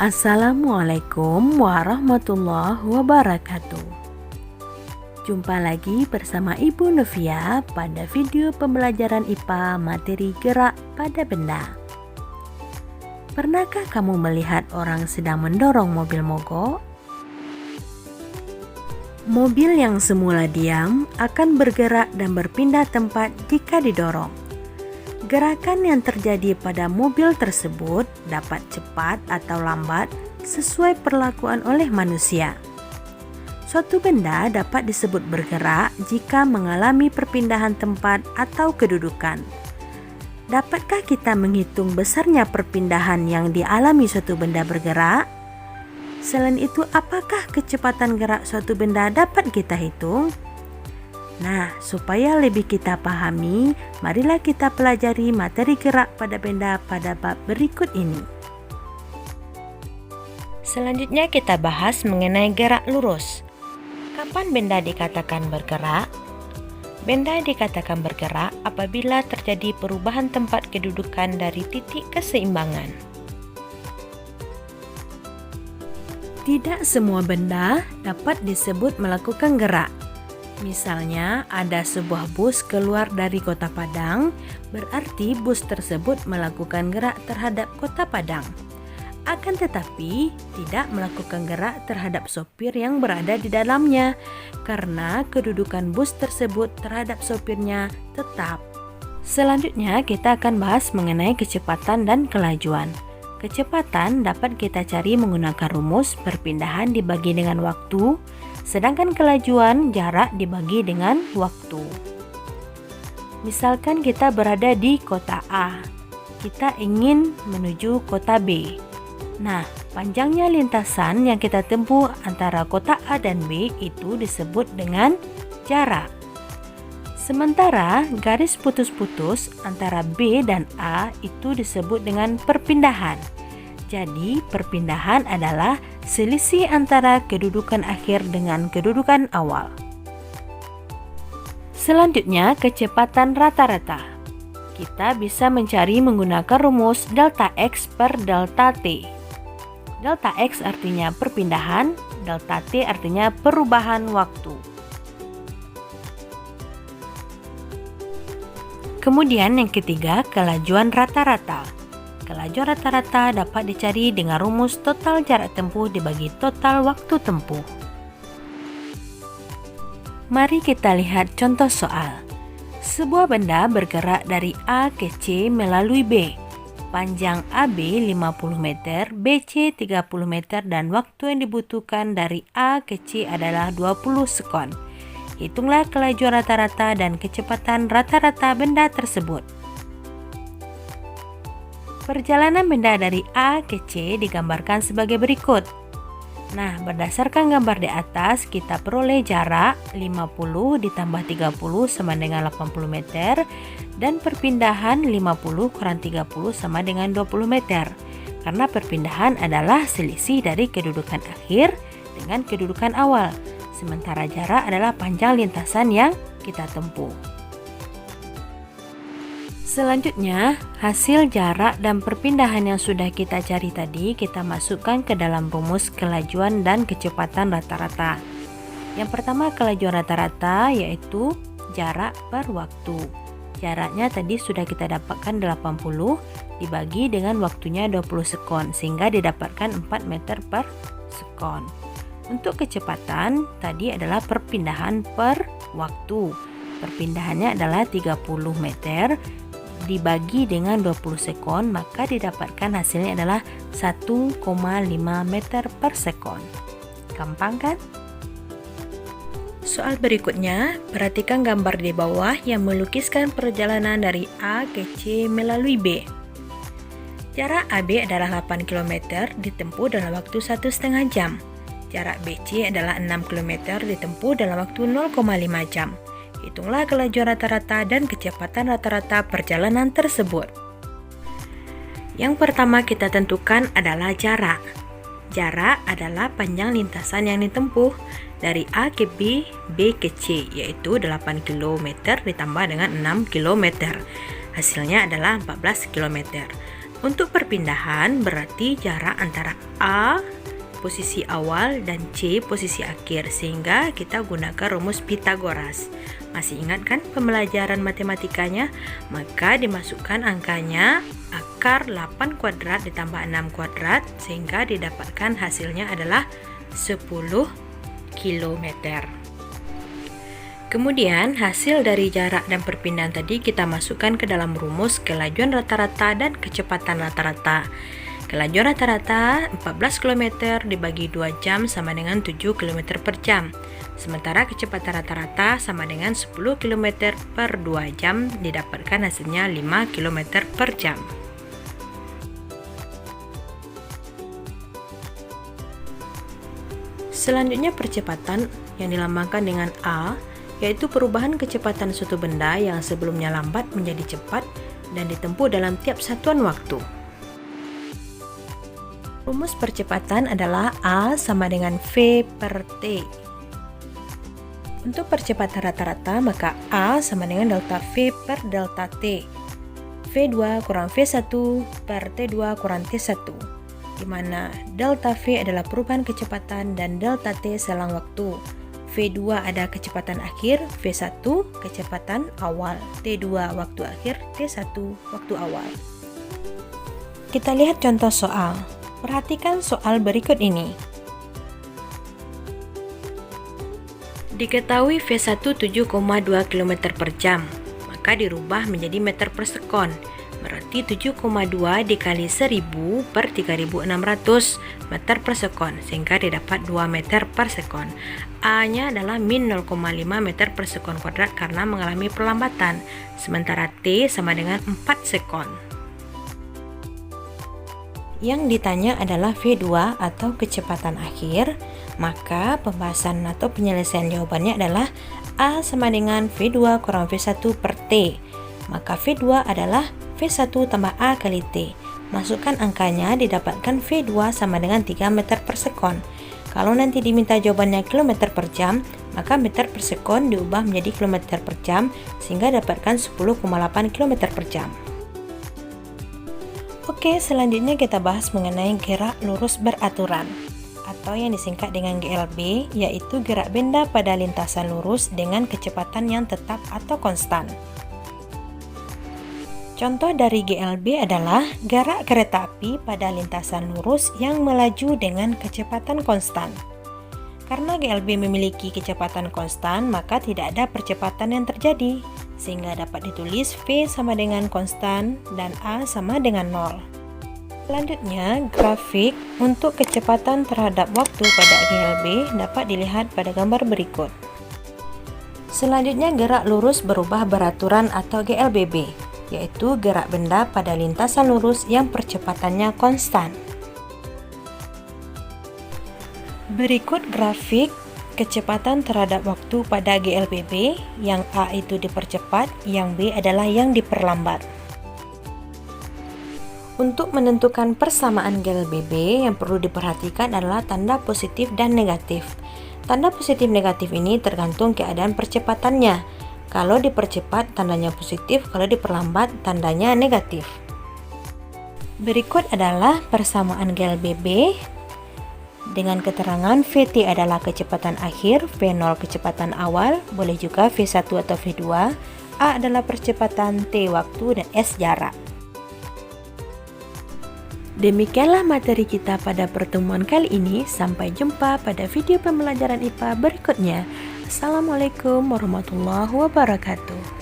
Assalamualaikum warahmatullahi wabarakatuh. Jumpa lagi bersama Ibu Novia pada video pembelajaran IPA materi gerak pada benda. Pernahkah kamu melihat orang sedang mendorong mobil mogok? Mobil yang semula diam akan bergerak dan berpindah tempat jika didorong. Gerakan yang terjadi pada mobil tersebut dapat cepat atau lambat sesuai perlakuan oleh manusia. Suatu benda dapat disebut bergerak jika mengalami perpindahan tempat atau kedudukan. Dapatkah kita menghitung besarnya perpindahan yang dialami suatu benda bergerak? Selain itu, apakah kecepatan gerak suatu benda dapat kita hitung? Nah, supaya lebih kita pahami, marilah kita pelajari materi gerak pada benda pada bab berikut ini. Selanjutnya kita bahas mengenai gerak lurus. Kapan benda dikatakan bergerak? Benda dikatakan bergerak apabila terjadi perubahan tempat kedudukan dari titik keseimbangan. Tidak semua benda dapat disebut melakukan gerak. Misalnya, ada sebuah bus keluar dari Kota Padang, berarti bus tersebut melakukan gerak terhadap Kota Padang. Akan tetapi, tidak melakukan gerak terhadap sopir yang berada di dalamnya, karena kedudukan bus tersebut terhadap sopirnya tetap. Selanjutnya, kita akan bahas mengenai kecepatan dan kelajuan. Kecepatan dapat kita cari menggunakan rumus perpindahan dibagi dengan waktu, sedangkan kelajuan jarak dibagi dengan waktu. Misalkan kita berada di kota A, kita ingin menuju kota B. Nah, panjangnya lintasan yang kita tempuh antara kota A dan B itu disebut dengan jarak. Sementara garis putus-putus antara B dan A itu disebut dengan perpindahan. Jadi, perpindahan adalah selisih antara kedudukan akhir dengan kedudukan awal. Selanjutnya, kecepatan rata-rata. Kita bisa mencari menggunakan rumus delta X per delta T. Delta X artinya perpindahan, delta T artinya perubahan waktu. Kemudian yang ketiga, kelajuan rata-rata. Kelajuan rata-rata dapat dicari dengan rumus total jarak tempuh dibagi total waktu tempuh. Mari kita lihat contoh soal. Sebuah benda bergerak dari A ke C melalui B. Panjang AB 50 meter, BC 30 meter dan waktu yang dibutuhkan dari A ke C adalah 20 sekon. Hitunglah kelajuan rata-rata dan kecepatan rata-rata benda tersebut. Perjalanan benda dari A ke C digambarkan sebagai berikut. Nah, berdasarkan gambar di atas, kita peroleh jarak 50 ditambah 30 sama dengan 80 meter dan perpindahan 50 kurang 30 sama dengan 20 meter. Karena perpindahan adalah selisih dari kedudukan akhir dengan kedudukan awal. Sementara jarak adalah panjang lintasan yang kita tempuh. Selanjutnya, hasil jarak dan perpindahan yang sudah kita cari tadi kita masukkan ke dalam rumus kelajuan dan kecepatan rata-rata. Yang pertama, kelajuan rata-rata yaitu jarak per waktu. Jaraknya tadi sudah kita dapatkan 80 dibagi dengan waktunya 20 sekon sehingga didapatkan 4 meter per sekon. Untuk kecepatan tadi adalah perpindahan per waktu. Perpindahannya adalah 30 meter dibagi dengan 20 sekon, maka didapatkan hasilnya adalah 1,5 meter per sekon. Gampang kan? Soal berikutnya, perhatikan gambar di bawah yang melukiskan perjalanan dari A ke C melalui B. Jarak AB adalah 8 km ditempuh dalam waktu 1,5 jam. Jarak BC adalah 6 km ditempuh dalam waktu 0,5 jam. Hitunglah kelajuan rata-rata dan kecepatan rata-rata perjalanan tersebut. Yang pertama kita tentukan adalah jarak. Jarak adalah panjang lintasan yang ditempuh dari A ke B, B ke C, yaitu 8 km ditambah dengan 6 km. Hasilnya adalah 14 km. Untuk perpindahan berarti jarak antara A posisi awal dan C posisi akhir, sehingga kita gunakan rumus Pythagoras. Masih ingat kan pembelajaran matematikanya? Maka dimasukkan angkanya akar 8 kuadrat ditambah 6 kuadrat, sehingga didapatkan hasilnya adalah 10 km. Kemudian hasil dari jarak dan perpindahan tadi kita masukkan ke dalam rumus kelajuan rata-rata dan kecepatan rata-rata. Kelajuan rata-rata 14 km dibagi 2 jam sama dengan 7 km per jam. Sementara kecepatan rata-rata sama dengan 10 km per 2 jam, didapatkan hasilnya 5 km per jam. Selanjutnya percepatan yang dilambangkan dengan A, yaitu perubahan kecepatan suatu benda yang sebelumnya lambat menjadi cepat dan ditempuh dalam tiap satuan waktu. Rumus percepatan adalah A sama dengan V per T. Untuk percepatan rata-rata, maka A sama dengan delta V per delta T. V2 kurang V1 per T2 kurang T1, di mana delta V adalah perubahan kecepatan dan delta T selang waktu. V2 ada kecepatan akhir, V1 kecepatan awal, T2 waktu akhir, T1 waktu awal. Kita lihat contoh soal. Perhatikan soal berikut ini. Diketahui V1 7,2 km per jam, maka dirubah menjadi meter per sekon. Berarti 7,2 dikali 1000 per 3600 meter per sekon, sehingga didapat 2 meter per sekon. A-nya adalah min 0,5 meter per sekon kuadrat karena mengalami perlambatan, sementara T sama dengan 4 sekon. Yang ditanya adalah V2 atau kecepatan akhir, maka pembahasan atau penyelesaian jawabannya adalah A sama dengan V2 kurang V1 per T. Maka V2 adalah V1 tambah A kali T. Masukkan angkanya, didapatkan V2 sama dengan 3 meter per sekon. Kalau nanti diminta jawabannya kilometer per jam, maka meter per sekon diubah menjadi kilometer per jam, sehingga dapatkan 10,8 km per jam. Oke, selanjutnya kita bahas mengenai gerak lurus beraturan, atau yang disingkat dengan GLB, yaitu gerak benda pada lintasan lurus dengan kecepatan yang tetap atau konstan. Contoh dari GLB adalah gerak kereta api pada lintasan lurus yang melaju dengan kecepatan konstan. Karena GLB memiliki kecepatan konstan, maka tidak ada percepatan yang terjadi, sehingga dapat ditulis V sama dengan konstan dan A sama dengan 0. Selanjutnya, grafik untuk kecepatan terhadap waktu pada GLB dapat dilihat pada gambar berikut. Selanjutnya, gerak lurus berubah beraturan atau GLBB, yaitu gerak benda pada lintasan lurus yang percepatannya konstan. Berikut grafik kecepatan terhadap waktu pada GLBB, yang A itu dipercepat, yang B adalah yang diperlambat. Untuk menentukan persamaan GLBB, yang perlu diperhatikan adalah tanda positif dan negatif. Tanda positif negatif ini tergantung keadaan percepatannya. Kalau dipercepat tandanya positif, kalau diperlambat tandanya negatif. Berikut adalah persamaan GLBB dengan keterangan VT adalah kecepatan akhir, V0 kecepatan awal, boleh juga V1 atau V2, A adalah percepatan, T waktu, dan S jarak. Demikianlah materi kita pada pertemuan kali ini. Sampai jumpa pada video pembelajaran IPA berikutnya. Assalamualaikum warahmatullahi wabarakatuh.